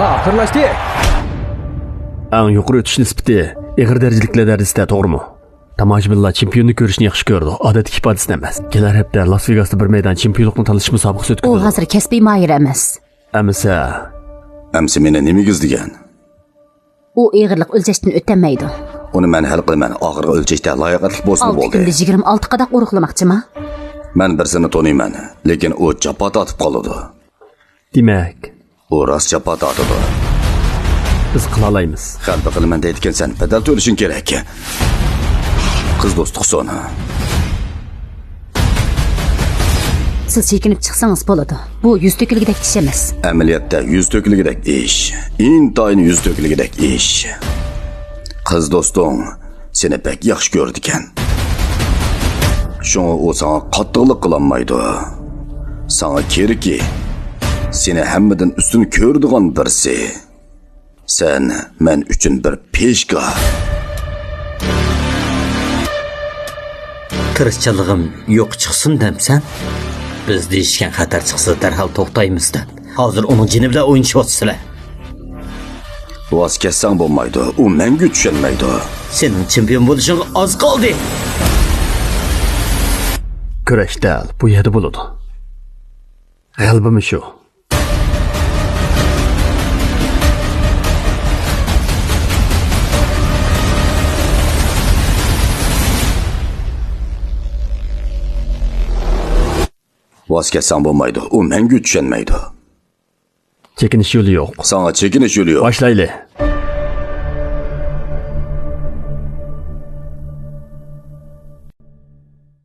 Axırlaşdı. Eng yuqori o'tish nisbati ig'ir darajaliklar darajasida, to'g'rimi? Tomoshabinlar chempionni ko'rishni yaxshi ko'rdi. Odatdagi ifodasi emas. Kelar hafta Las Vegasda bir maydon chempionlikni tanlash musobaqasi o'tkazildi. U hozir kasbiy moyir emas. Amsa meni nima izlagan? U ig'irlik o'lchashdan o'tolmaydi. Uni men hal qilaman. Oxirgi o'lchashda layoqatli bo'lsin bo'ldi. 26 qadoq urug'lamoqchimi? Men birsini taniyman, lekin u jafo tortib qoladi. Demak, u rost jafo tortadi. Biz qila olamiz. G'alaba qilaman deyotgansan, badal to'lashing kerak. Qiz do'stlik soni. Siz chekinib chiqsangiz bo'ladi. Bu yuz to'kilgidek ish emas. Amaliyotda yuz to'kilgidek ish. Intayin yuz to'kilgidek ish. Qiz do'sting seni pek yaxshi ko'rdi ekan. Shunga u sana qattiqlik qilolmaydi. Sana kerakki, seni hammadan ustun ko'rdigan birsi. Sen men uchun bir peshka. Tirishchiligim yo'q chiqsin demsan, biz deyishgan xatar chiqsa darhol to'xtaymizdan. Hozir uning jini bilan o'ynashyapsizlar. Voz kessang bo'lmaydi, u menga tushunmaydi. Sening chempion bo'lishing oz qoldi. Kurashda bu yerda bo'ladi. G'alabami shu. Voz kessang bo'lmaydi, u menga tushunmaydi. Chekinish yo'li yo'q. Sana chekinish yo'li yo'q. Boshlaylik.